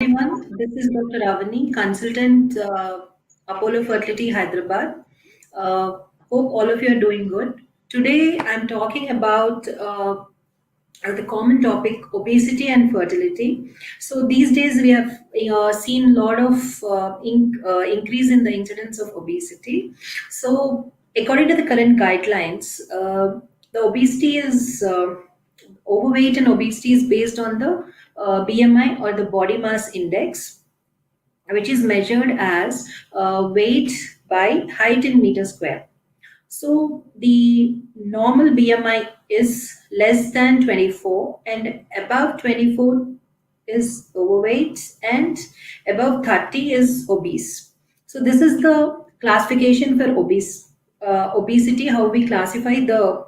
Everyone, this is Dr. Ravani, consultant Apollo Fertility Hyderabad. Hope all of you are doing good. Today I'm talking about the common topic obesity and fertility. So these days we have seen a lot of increase in the incidence of obesity. So according to the current guidelines, the obesity is overweight and obesity is based on the BMI or the body mass index, which is measured as weight by height in meter square. So the normal BMI is less than 24 and above 24 is overweight and above 30 is obese. So this is the classification for obesity, how we classify the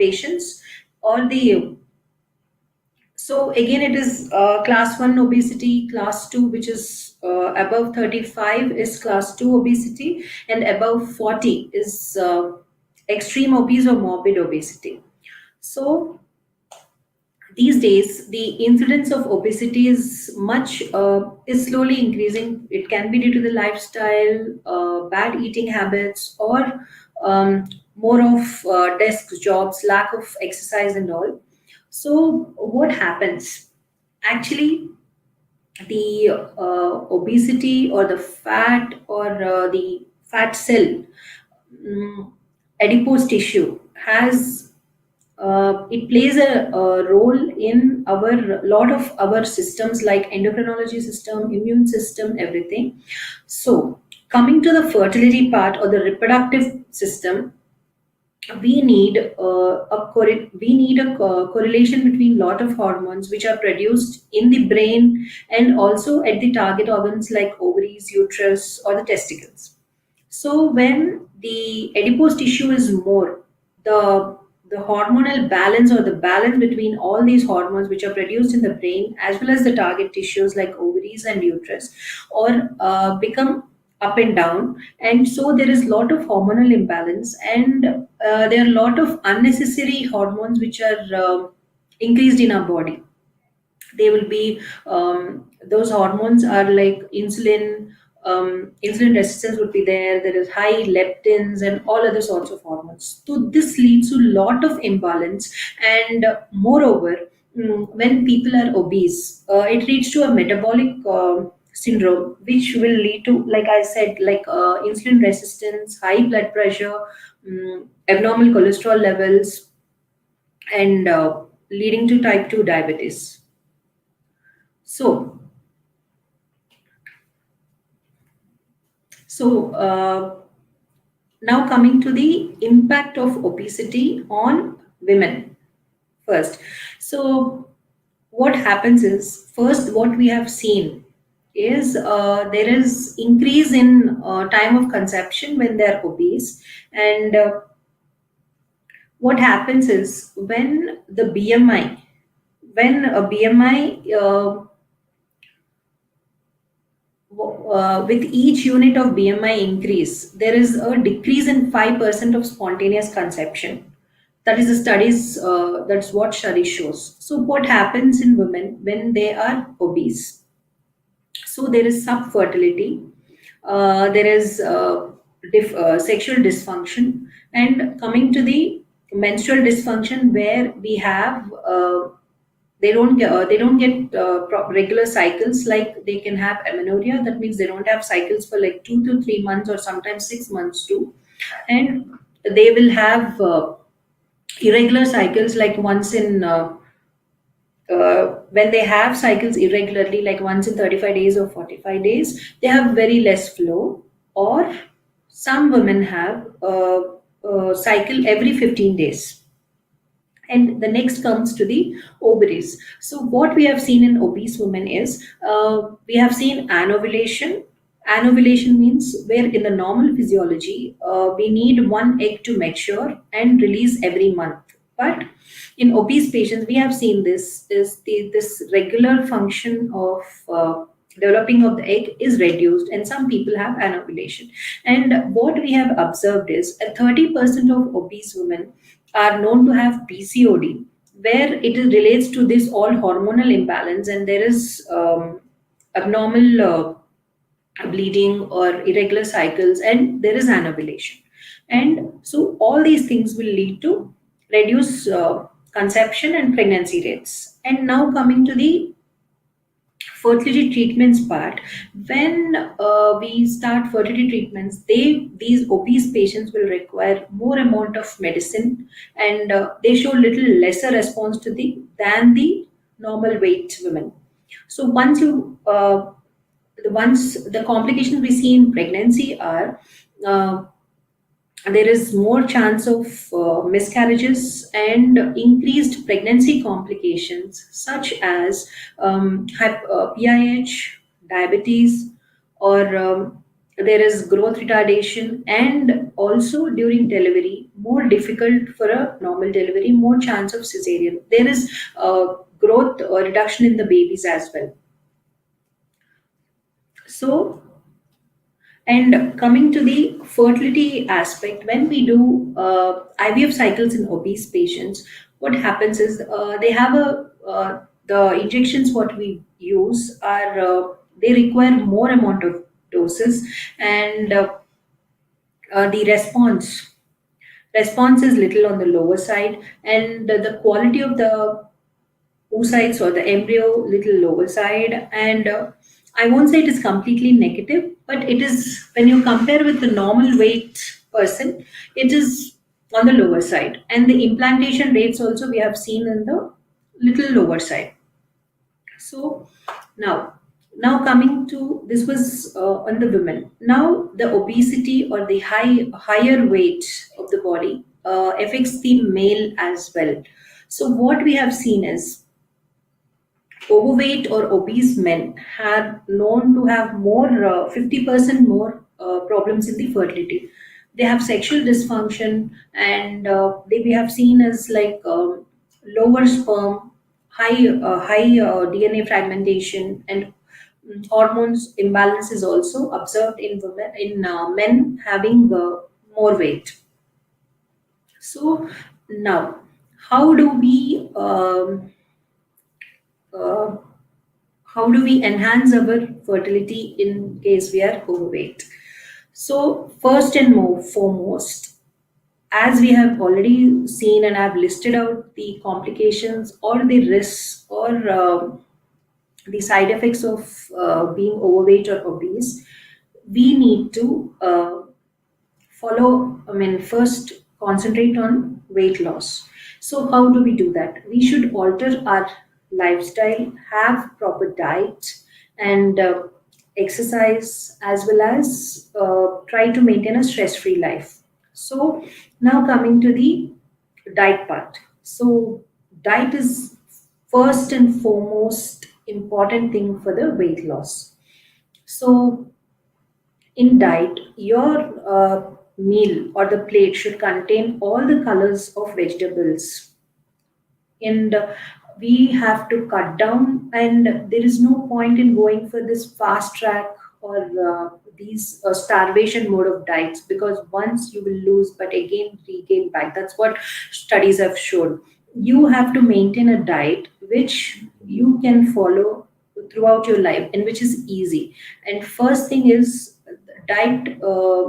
patients or the so again, it is class 1 obesity, class 2, which is above 35 is class 2 obesity, and above 40 is extreme obese or morbid obesity. So these days, the incidence of obesity is slowly increasing. It can be due to the lifestyle, bad eating habits, or more of desk jobs, lack of exercise, and all. So, what happens? Actually, the obesity or the fat or the fat cell, mm, adipose tissue, has it plays a role in our lot of our systems like endocrinology system, immune system, everything. So, coming to the fertility part or the reproductive system, we need a correlation between lot of hormones which are produced in the brain and also at the target organs like ovaries, uterus, or the testicles. So when the adipose tissue is more, the hormonal balance or the balance between all these hormones which are produced in the brain as well as the target tissues like ovaries and uterus or become up and down, and so there is lot of hormonal imbalance, and there are a lot of unnecessary hormones which are increased in our body. They will be those hormones are like insulin. Insulin resistance would be there. There is high leptins and all other sorts of hormones. So this leads to lot of imbalance, and moreover, when people are obese, it leads to a metabolic syndrome, which will lead to, like I said, like insulin resistance, high blood pressure, abnormal cholesterol levels, and leading to type 2 diabetes. So, so now coming to the impact of obesity on women first. So what happens is, first what we have seen is there is increase in time of conception when they are obese, and what happens is when the BMI, when a BMI with each unit of BMI increase, there is a decrease in 5% of spontaneous conception. That is the studies, that's what study shows. So what happens in women when they are obese? So there is subfertility, there is sexual dysfunction, and coming to the menstrual dysfunction, where we have they don't get regular cycles. Like they can have amenorrhea, that means they don't have cycles for like 2 to 3 months or sometimes 6 months too, and they will have irregular cycles like once in when they have cycles irregularly, like once in 35 days or 45 days, they have very less flow. Or some women have cycle every 15 days. And the next comes to the ovaries. So what we have seen in obese women is we have seen anovulation. Anovulation means where in the normal physiology we need one egg to mature and release every month. But in obese patients, we have seen this regular function of developing of the egg is reduced, and some people have anovulation. And what we have observed is 30% of obese women are known to have PCOD, where it is relates to this all hormonal imbalance, and there is abnormal bleeding or irregular cycles, and there is anovulation. And so all these things will lead to reduce conception and pregnancy rates. And now coming to the fertility treatments part, when we start fertility treatments, these obese patients will require more amount of medicine, and they show little lesser response to the than the normal weight women. So once the complications we see in pregnancy are, uh, there is more chance of miscarriages and increased pregnancy complications such as PIH, diabetes, or there is growth retardation, and also during delivery, more difficult for a normal delivery, more chance of cesarean. There is growth or reduction in the babies as well. So, and coming to the fertility aspect, when we do IVF cycles in obese patients, what happens is they have the injections what we use are they require more amount of doses, and the response is little on the lower side, and the quality of the oocytes or the embryo little lower side, and I won't say it is completely negative, but it is, when you compare with the normal weight person, it is on the lower side, and the implantation rates also we have seen in the little lower side. So now, now coming to, this was on the women. Now the obesity or the higher weight of the body affects the male as well. So what we have seen is overweight or obese men are known to have more 50% more problems in the fertility. They have sexual dysfunction, and we have seen as like lower sperm, high DNA fragmentation, and hormones imbalance is also observed in women, in men having more weight. So now, how do we uh, how do we enhance our fertility in case we are overweight? So first and foremost, as we have already seen and have listed out the complications or the risks or the side effects of being overweight or obese, we need to follow, I mean, first concentrate on weight loss. So, how do we do that? We should alter our lifestyle, have proper diet, and exercise, as well as try to maintain a stress free life. So, now coming to the diet part. So, diet is first and foremost important thing for the weight loss. So, in diet, your meal or the plate should contain all the colors of vegetables, and we have to cut down, and there is no point in going for this fast track or these starvation mode of diets, because once you will lose but again regain back. That's what studies have shown. You have to maintain a diet which you can follow throughout your life and which is easy. And first thing is, diet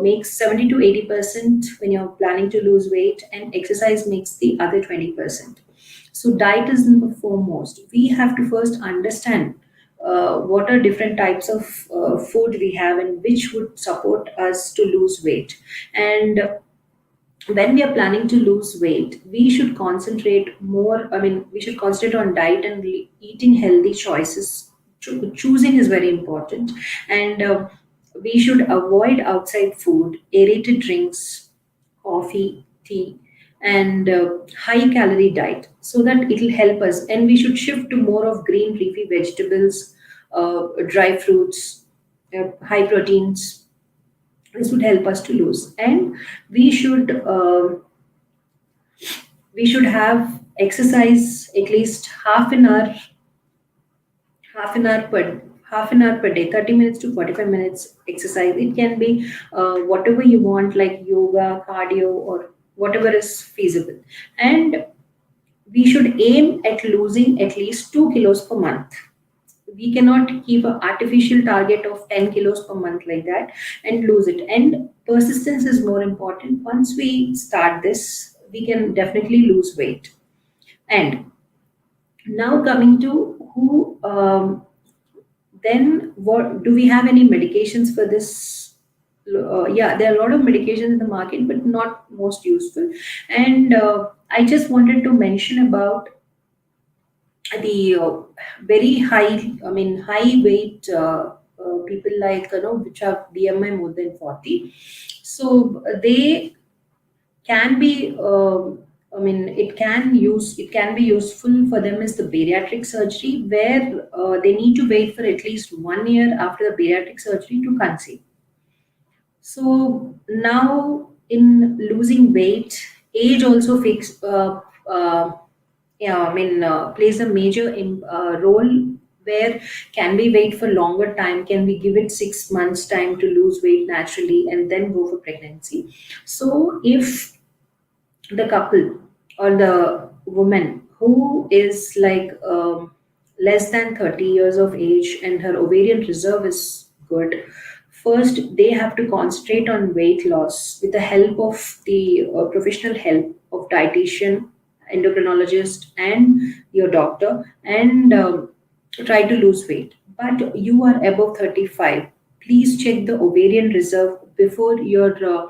makes 70 to 80% when you're planning to lose weight, and exercise makes the other 20%. So diet is number foremost. We have to first understand what are different types of food we have and which would support us to lose weight. And when we are planning to lose weight, we should concentrate more. I mean, we should concentrate on diet and eating healthy choices. Choosing is very important, and we should avoid outside food, aerated drinks, coffee, tea, and high calorie diet, so that it will help us. And we should shift to more of green leafy vegetables, dry fruits, high proteins. This would help us to lose. And we should we should have exercise at least half an hour per day, 30 minutes to 45 minutes exercise. It can be whatever you want, like yoga, cardio, or whatever is feasible. And we should aim at losing at least 2 kilos per month. we cannot keep an artificial target of 10 kilos per month like that and lose it. And persistence is more important. Once we start this, we can definitely lose weight. And now coming to who, then what do we have any medications for this? Yeah, there are a lot of medications in the market, but not most useful. And I just wanted to mention about the very high, I mean, high weight people, like, which have BMI more than 40. So they can be, I mean, it can be useful for them is the bariatric surgery, where they need to wait for at least 1 year after the bariatric surgery to conceive. So now in losing weight, age also yeah, I mean, plays a major role, where can we wait for longer time? Can we give it 6 months time to lose weight naturally and then go for pregnancy? So if the couple or the woman who is like less than 30 years of age and her ovarian reserve is good, first they have to concentrate on weight loss with the help of the professional help of dietitian, endocrinologist, and your doctor, and try to lose weight. But you are above 35, please check the ovarian reserve before you're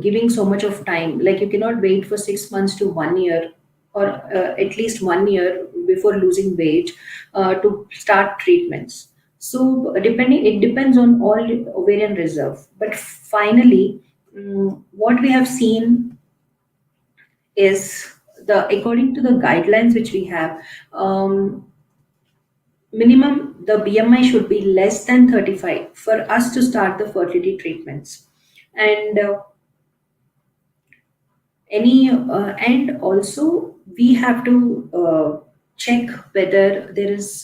giving so much of time. Like, you cannot wait for 6 months to 1 year, or at least 1 year before losing weight to start treatments. So depending, it depends on all ovarian reserve. But finally, what we have seen is, the according to the guidelines which we have, minimum the BMI should be less than 35 for us to start the fertility treatments. And and also we have to check whether there is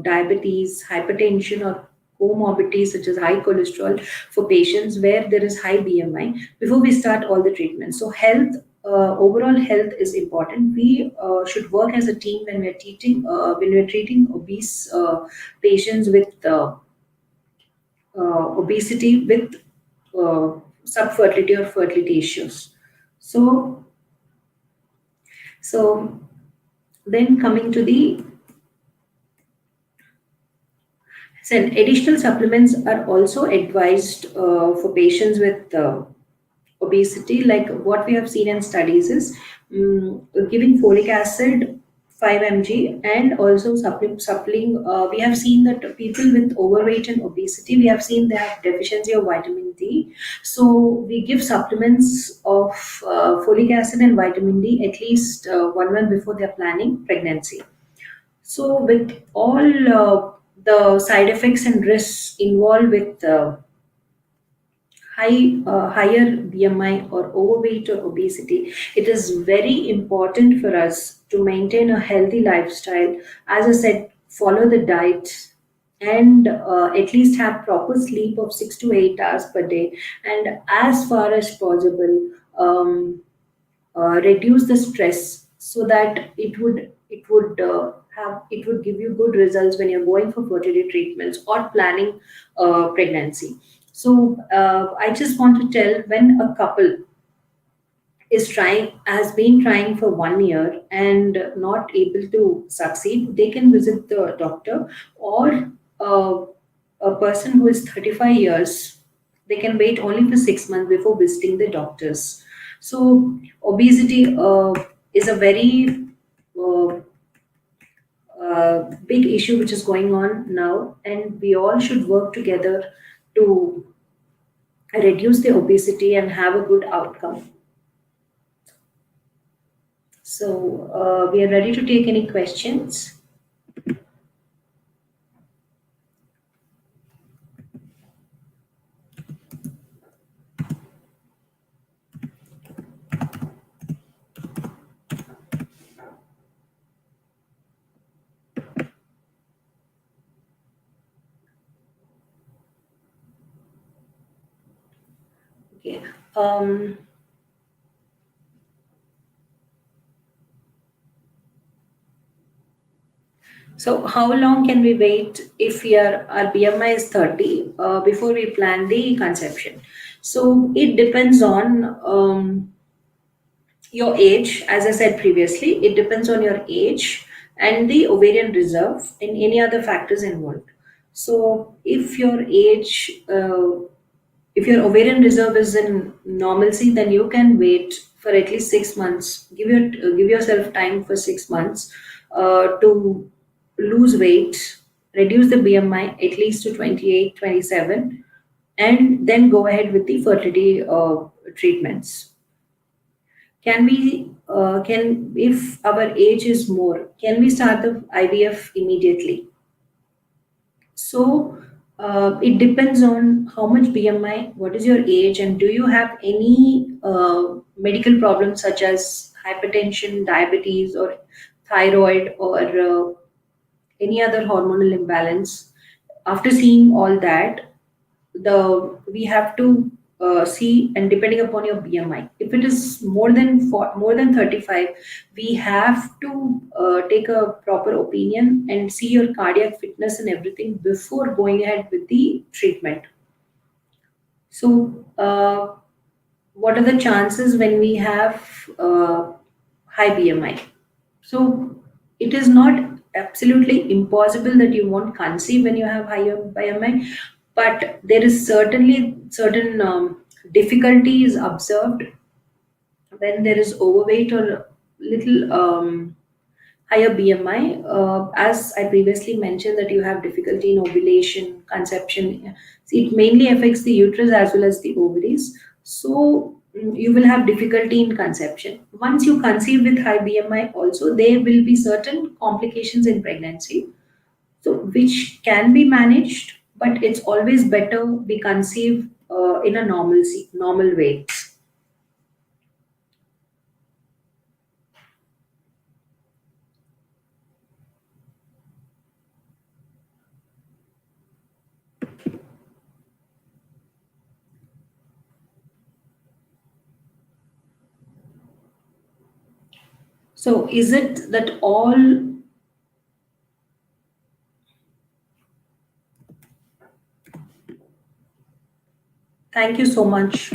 diabetes, hypertension, or comorbidities such as high cholesterol for patients where there is high BMI before we start all the treatment. So health, overall health is important. We should work as a team when we're treating obese patients with obesity with subfertility or fertility issues. So so then coming to the, so additional supplements are also advised for patients with obesity. Like what we have seen in studies is, giving folic acid 5 mg, and also suppling. We have seen that people with overweight and obesity, we have seen they have deficiency of vitamin D. So we give supplements of folic acid and vitamin D at least 1 month before they are planning pregnancy. So, with all the side effects and risks involved with higher BMI or overweight or obesity, it is very important for us to maintain a healthy lifestyle. As I said, follow the diet, and at least have proper sleep of 6 to 8 hours per day, and as far as possible, reduce the stress, so that it would give you good results when you're going for fertility treatments or planning pregnancy. So I just want to tell, when a couple is trying has been trying for 1 year and not able to succeed, they can visit the doctor, or uh, a person who is 35 years, they can wait only for 6 months before visiting the doctors. So obesity is a very uh, big issue which is going on now, and we all should work together to reduce the obesity and have a good outcome. So we are ready to take any questions. Okay. Um, So, how long can we wait if our BMI is 30 before we plan the conception? So, it depends on your age. As I said previously, it depends on your age and the ovarian reserve and any other factors involved. So, if your ovarian reserve is in normalcy, then you can wait for at least 6 months. Give yourself time for 6 months to lose weight, reduce the BMI at least to 28, 27, and then go ahead with the fertility treatments. Can if our age is more, can we start the IVF immediately? So it depends on how much BMI, what is your age, and do you have any medical problems such as hypertension, diabetes, or thyroid, or any other hormonal imbalance. After seeing all that, we have to see, and depending upon your BMI, if it is more than 35, we have to take a proper opinion and see your cardiac fitness and everything before going ahead with the treatment. So what are the chances when we have high BMI? So it is not absolutely impossible that you won't conceive when you have higher BMI, but there is certainly certain difficulties observed when there is overweight or little higher BMI. As I previously mentioned, that you have difficulty in ovulation, conception. See, it mainly affects the uterus as well as the ovaries. So you will have difficulty in conception. Once you conceive with high BMI, also there will be certain complications in pregnancy, so which can be managed. But it's always better we conceive in a normal way. So is it that all? Thank you so much.